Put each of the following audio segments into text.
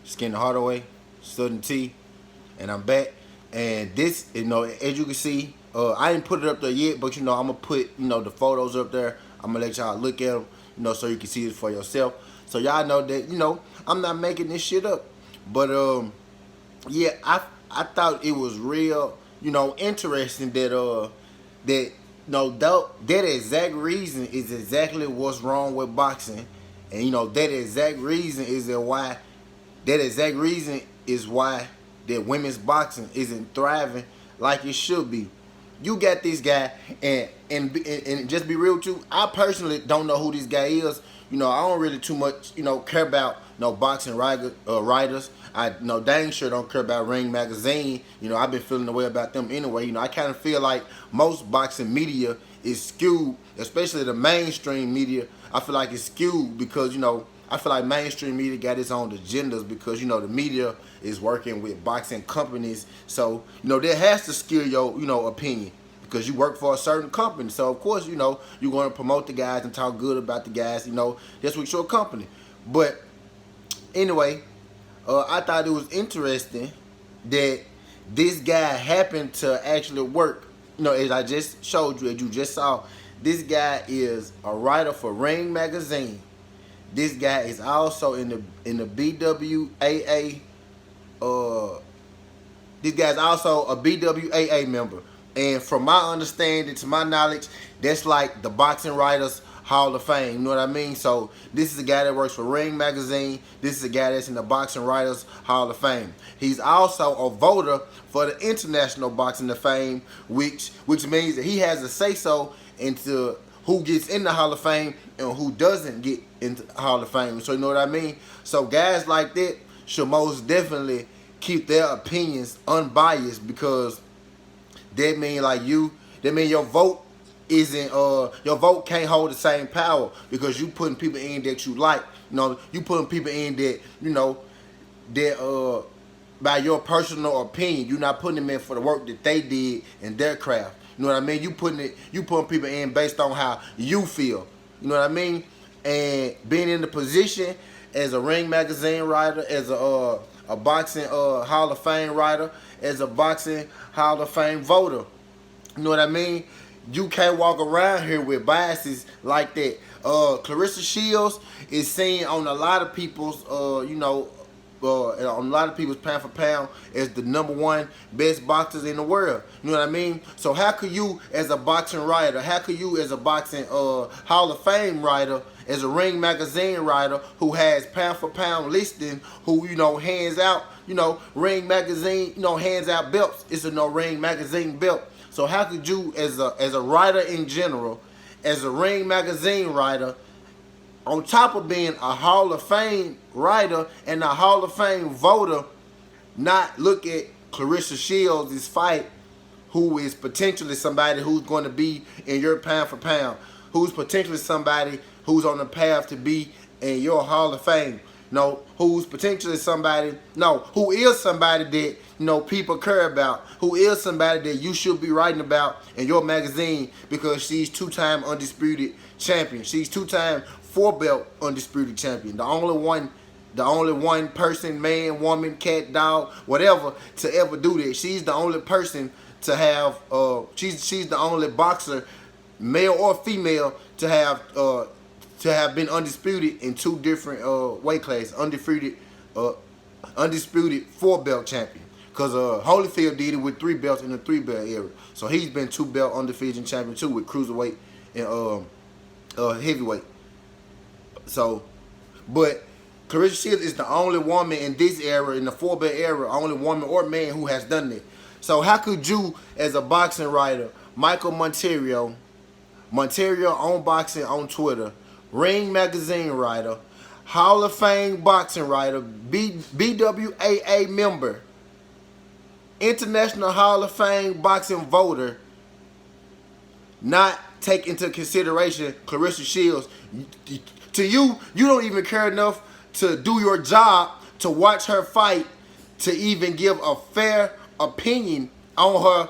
Skin the Heart Away, SouthernTea, and I'm back. And this, as you can see, I didn't put it up there yet, but I'm gonna put, the photos up there. I'm gonna let y'all look at them, so you can see it for yourself. So y'all know that, I'm not making this shit up. But yeah, I thought it was real, interesting that exact reason is exactly what's wrong with boxing, and that exact reason is why that women's boxing isn't thriving like it should be. You got this guy, and just be real too. I personally don't know who this guy is. I don't really too much, care about boxing writers. I dang sure don't care about Ring Magazine. I've been feeling the way about them anyway. I kind of feel like most boxing media is skewed, especially the mainstream media. I feel like it's skewed because, I feel like mainstream media got its own agendas because, the media is working with boxing companies. So, that has to skew your, opinion because you work for a certain company. So, of course, you're going to promote the guys and talk good about the guys. That's with your company. But anyway, I thought it was interesting that this guy happened to actually work. As I just showed you, as you just saw, this guy is a writer for Ring Magazine. This guy is also in the BWAA. This guy's also a BWAA member, and from my understanding, to my knowledge, that's like the Boxing Writers Hall of Fame. You know what I mean? So this is a guy that works for Ring Magazine. This is a guy that's in the Boxing Writers Hall of Fame. He's also a voter for the International Boxing of Fame, which means that he has a say-so into who gets in the Hall of Fame and who doesn't get into the Hall of Fame. So you know what I mean? So guys like that should most definitely keep their opinions unbiased, because that mean your vote isn't your vote can't hold the same power, because you putting people in that you like. You putting people in that that by your personal opinion. You're not putting them in for the work that they did in their craft. You know what I mean? You putting people in based on how you feel. You know what I mean? And being in the position as a Ring Magazine writer, as a boxing Hall of Fame writer, as a boxing Hall of Fame voter. You know what I mean? You can't walk around here with biases like that. Claressa Shields is seen on a lot of people's, on a lot of people's pound for pound as the #1 best boxers in the world. You know what I mean? So how could you, as a boxing writer, how could you, as a boxing Hall of Fame writer, as a Ring Magazine writer who has pound for pound listing, who hands out, Ring Magazine, hands out belts. It's a Ring Magazine belt. So how could you, as a writer in general, as a Ring Magazine writer, on top of being a Hall of Fame writer and a Hall of Fame voter, not look at Claressa Shields' fight, who is potentially somebody who's going to be in your pound for pound, who's potentially somebody who's on the path to be in your Hall of Fame. Who's potentially somebody, who is somebody that, people care about, who is somebody that you should be writing about in your magazine, because she's two-time undisputed champion. She's two-time 4-belt undisputed champion. The only one person, man, woman, cat, dog, whatever, to ever do that. She's the only person to have, she's the only boxer, male or female, to have been undisputed in 2 different weight classes, undisputed 4-belt champion. Because Holyfield did it with 3 belts in the 3-belt era. So he's been 2-belt undefeated champion too, with cruiserweight and heavyweight. So, but Claressa Shields is the only woman in this era, in the 4-belt era, only woman or man who has done that. So how could you, as a boxing writer, Michael Montero on boxing on Twitter, Ring Magazine writer, Hall of Fame boxing writer, BWAA member, International Hall of Fame boxing voter, not take into consideration Claressa Shields? To you, you don't even care enough to do your job, to watch her fight, to even give a fair opinion on her,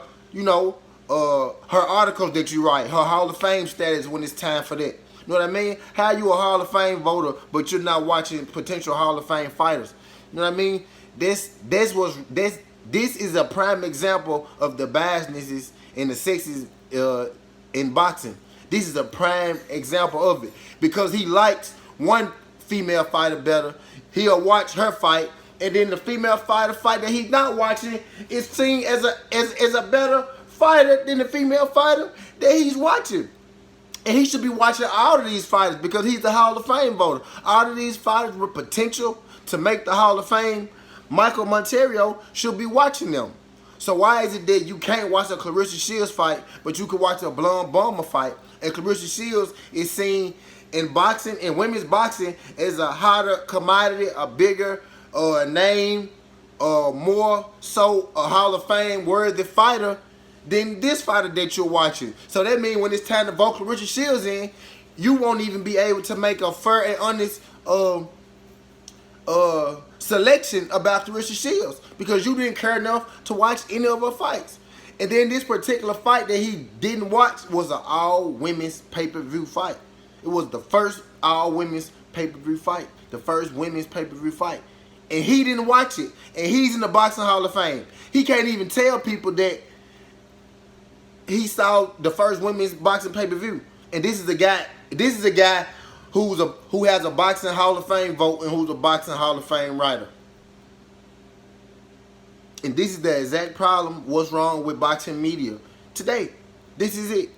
her articles that you write, her Hall of Fame status when it's time for that. You know what I mean? How you a Hall of Fame voter, but you're not watching potential Hall of Fame fighters? You know what I mean? This is a prime example of the biasnesses and the sexes in boxing. This is a prime example of it because he likes one female fighter better. He'll watch her fight, and then the female fighter fight that he's not watching is seen as a better fighter than the female fighter that he's watching. And he should be watching all of these fighters because he's the Hall of Fame voter. All of these fighters with potential to make the Hall of Fame, Michael Montero should be watching them. So why is it that you can't watch a Claressa Shields fight, but you can watch a Blonde Bomber fight? And Claressa Shields is seen in boxing, in women's boxing, as a hotter commodity, a bigger name, more so a Hall of Fame worthy fighter than this fighter that you're watching. So that means when it's time to vote Claressa Shields in, you won't even be able to make a fair and honest selection about Claressa Shields because you didn't care enough to watch any of her fights. And then this particular fight that he didn't watch was an all-women's pay-per-view fight. It was the first all-women's pay-per-view fight. The first women's pay-per-view fight. And he didn't watch it. And he's in the Boxing Hall of Fame. He can't even tell people that he saw the first women's boxing pay-per-view. And this is a guy who has a Boxing Hall of Fame vote and who's a Boxing Hall of Fame writer. And this is the exact problem. What's wrong with boxing media today? This is it.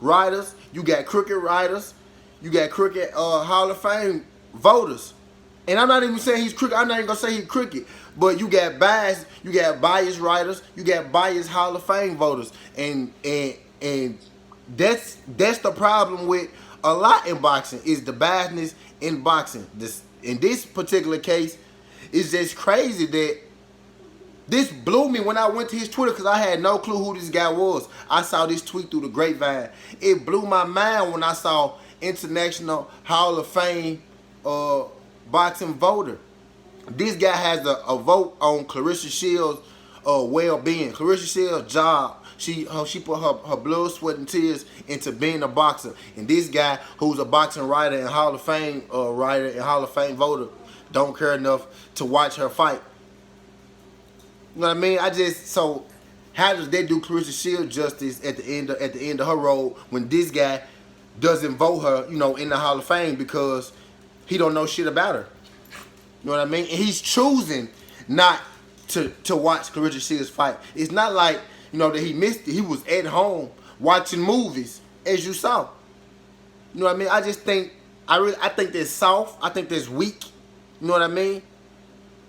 Writers, you got crooked writers, you got crooked Hall of Fame voters. And I'm not even saying he's crooked. I'm not even gonna say he's crooked. But you got biased writers, you got biased Hall of Fame voters, and that's the problem with a lot in boxing is the biasness in boxing. In this particular case, it's just crazy that this blew me when I went to his Twitter because I had no clue who this guy was. I saw this tweet through the grapevine. It blew my mind when I saw International Hall of Fame boxing voter. This guy has a vote on Claressa Shields' well-being. Claressa Shields' job. She put her blood, sweat, and tears into being a boxer. And this guy, who's a boxing writer and Hall of Fame voter, don't care enough to watch her fight. You know what I mean? So how does that do Claressa Shields justice at the end of her road when this guy doesn't vote her, in the Hall of Fame because he don't know shit about her? You know what I mean? And he's choosing not to watch Claressa Shields fight. It's not like, that he missed it. He was at home watching movies, as you saw. You know what I mean? I think that's soft. I think that's weak. You know what I mean?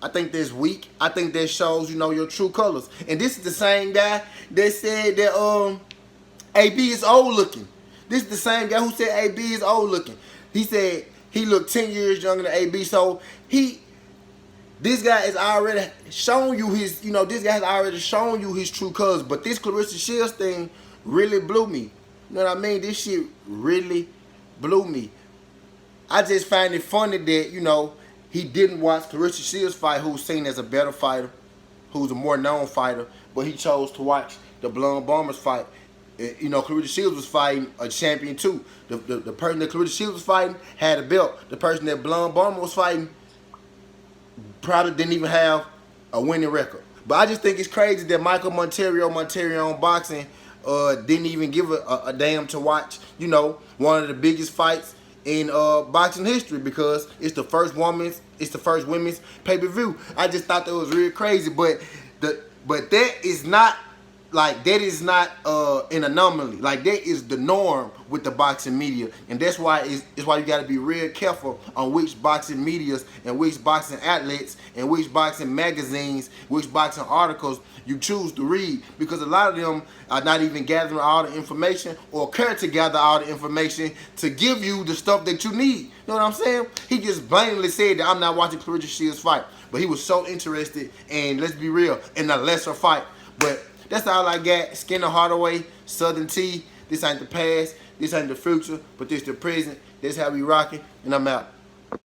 I think that's weak. I think that shows, your true colors. And this is the same guy that said that AB is old looking. This is the same guy who said AB is old looking. He said he looked 10 years younger than AB. So this guy has already shown you his, this guy has already shown you his true colors. But this Claressa Shields thing really blew me. You know what I mean? This shit really blew me. I just find it funny that, he didn't watch Claressa Shields fight, who's seen as a better fighter, who's a more known fighter, but he chose to watch the Blonde Bombers fight. Claressa Shields was fighting a champion too. The person that Claressa Shields was fighting had a belt. The person that Blonde Bomber was fighting probably didn't even have a winning record. But I just think it's crazy that Michael Montero on boxing didn't even give a damn to watch, one of the biggest fights in boxing history because it's the first women's pay-per-view. I just thought that was really crazy, but that is not an anomaly. Like, that is the norm with the boxing media, and that's why it's why you got to be real careful on which boxing medias and which boxing outlets and which boxing magazines, which boxing articles you choose to read, because a lot of them are not even gathering all the information or care to gather all the information to give you the stuff that you need. You know what I'm saying? He just blatantly said that I'm not watching Claressa Shields fight, but he was so interested, and let's be real, in a lesser fight. But that's all I got. Skinner Hardaway, SouthernTea. This ain't the past, this ain't the future, but this the present. This how we rocking, and I'm out.